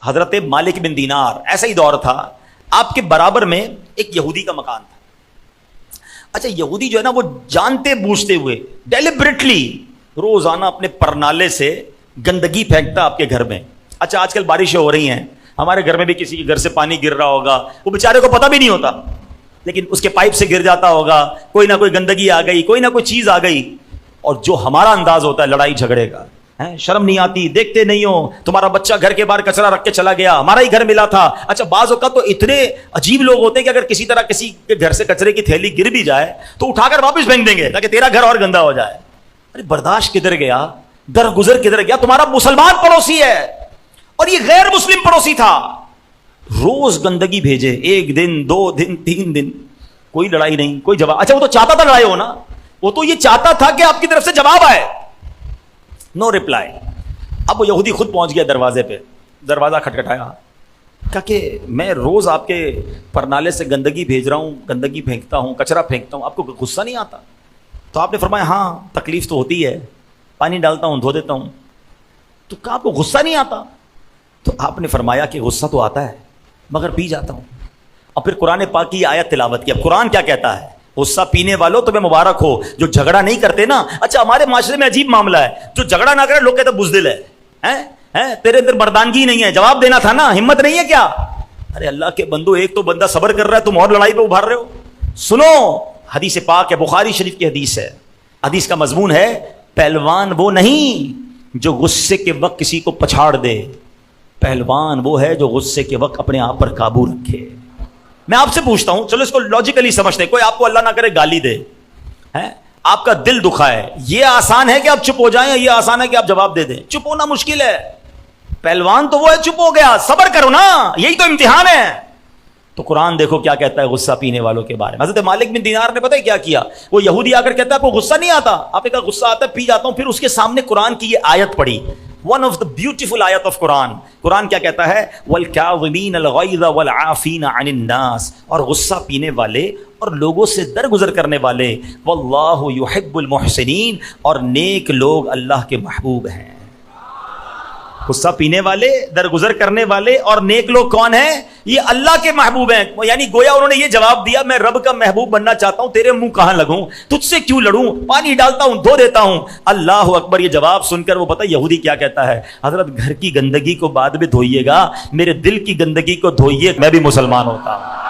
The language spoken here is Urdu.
حضرت مالک بن دینار، ایسا ہی دور تھا، آپ کے برابر میں ایک یہودی کا مکان تھا. اچھا یہودی جو ہے نا وہ جانتے بوجھتے ہوئے ڈیلیبریٹلی روزانہ اپنے پرنالے سے گندگی پھینکتا آپ کے گھر میں. اچھا آج کل بارشیں ہو رہی ہیں، ہمارے گھر میں بھی کسی کے گھر سے پانی گر رہا ہوگا، وہ بیچارے کو پتہ بھی نہیں ہوتا، لیکن اس کے پائپ سے گر جاتا ہوگا، کوئی نہ کوئی گندگی آ گئی، کوئی نہ کوئی چیز آ گئی. اور جو ہمارا انداز ہوتا ہے لڑائی جھگڑے کا، شرم نہیں آتی، دیکھتے نہیں ہو تمہارا بچہ گھر کے باہر کچرا رکھ کے چلا گیا، ہمارا ہی گھر ملا تھا. اچھا بعض اوقات تو اتنے عجیب لوگ ہوتے ہیں کہ اگر کسی طرح کسی کے گھر سے کچرے کی تھیلی گر بھی جائے تو اٹھا کر واپس پھینک دیں گے تاکہ تیرا گھر اور گندا ہو جائے. ارے برداشت کدھر گیا، درگزر کدھر گیا؟ تمہارا مسلمان پڑوسی ہے اور یہ غیر مسلم پڑوسی تھا. روز گندگی بھیجے، ایک دن، 2 دن، 3 دن، کوئی لڑائی نہیں، کوئی جواب. اچھا وہ تو چاہتا تھا لڑائی ہونا، وہ تو یہ چاہتا تھا کہ آپ کی طرف سے جواب آئے. نو ریپلائی. اب وہ یہودی خود پہنچ گیا دروازے پہ، دروازہ کھٹکھٹایا، کہا کہ میں روز آپ کے پرنالے سے گندگی بھیج رہا ہوں، گندگی پھینکتا ہوں، کچرا پھینکتا ہوں، آپ کو غصہ نہیں آتا؟ تو آپ نے فرمایا ہاں تکلیف تو ہوتی ہے، پانی ڈالتا ہوں، دھو دیتا ہوں. تو کہا آپ کو غصہ نہیں آتا؟ تو آپ نے فرمایا کہ غصہ تو آتا ہے مگر پی جاتا ہوں. اور پھر قرآن پاک کی آیت تلاوت کی. اب قرآن کیا کہتا ہے؟ غصہ پینے والوں تمہیں مبارک ہو جو جھگڑا نہیں کرتے نا. اچھا ہمارے معاشرے میں عجیب معاملہ ہے، جو جھگڑا نہ کرے لوگ کہتے ہیں بزدل ہے، تیرے اندر مردانگی نہیں ہے، جواب دینا تھا نا، ہمت نہیں ہے کیا؟ ارے اللہ کے بندو، ایک تو بندہ صبر کر رہا ہے، تم اور لڑائی پہ ابھار رہے ہو. سنو حدیث پاک ہے، بخاری شریف کی حدیث ہے. حدیث کا مضمون ہے پہلوان وہ نہیں جو غصے کے وقت کسی کو پچھاڑ دے، پہلوان وہ ہے جو غصے کے وقت اپنے آپ پر قابو رکھے. میں آپ سے پوچھتا ہوں، چلو اس کو لاجیکلی سمجھتے ہیں، کوئی آپ کو اللہ نہ کرے گالی دے، آپ کا دل دکھا ہے، یہ آسان ہے کہ آپ چپ ہو جائیں یا یہ آسان ہے کہ آپ جواب دے دیں؟ چپ ہونا مشکل ہے. پہلوان تو وہ ہے چپ ہو گیا، صبر کرو نا، یہی تو امتحان ہے. تو قرآن دیکھو کیا کہتا ہے غصہ پینے والوں کے بارے میں. حضرت مالک بن دینار نے پتہ ہے کیا کیا؟ وہ یہودی آ کر کہتا ہے آپ کو غصہ نہیں آتا؟ آپ نے کہا غصہ آتا ہے، پی جاتا ہوں. پھر اس کے سامنے قرآن کی یہ آیت پڑھی، ون آف دا بیوٹیفل آیت آف قرآن. قرآن کیا کہتا ہے؟ وَالْكَاظِمِينَ الْغَيْظَ وَالْعَافِينَ عَنِ النَّاسِ، اور غصہ پینے والے اور لوگوں سے درگزر کرنے والے. وَاللَّهُ يُحِبُّ الْمُحْسِنِينَ، اور نیک لوگ اللہ کے محبوب ہیں. غصہ پینے والے، درگزر کرنے والے اور نیک لوگ کون ہیں؟ یہ اللہ کے محبوب ہیں. یعنی گویا انہوں نے یہ جواب دیا میں رب کا محبوب بننا چاہتا ہوں، تیرے منہ کہاں لگوں، تجھ سے کیوں لڑوں، پانی ڈالتا ہوں، دھو دیتا ہوں. اللہ اکبر. یہ جواب سن کر وہ پتہ یہودی کیا کہتا ہے؟ حضرت گھر کی گندگی کو بعد میں دھوئیے گا، میرے دل کی گندگی کو دھوئیے، میں بھی مسلمان ہوتا ہوں.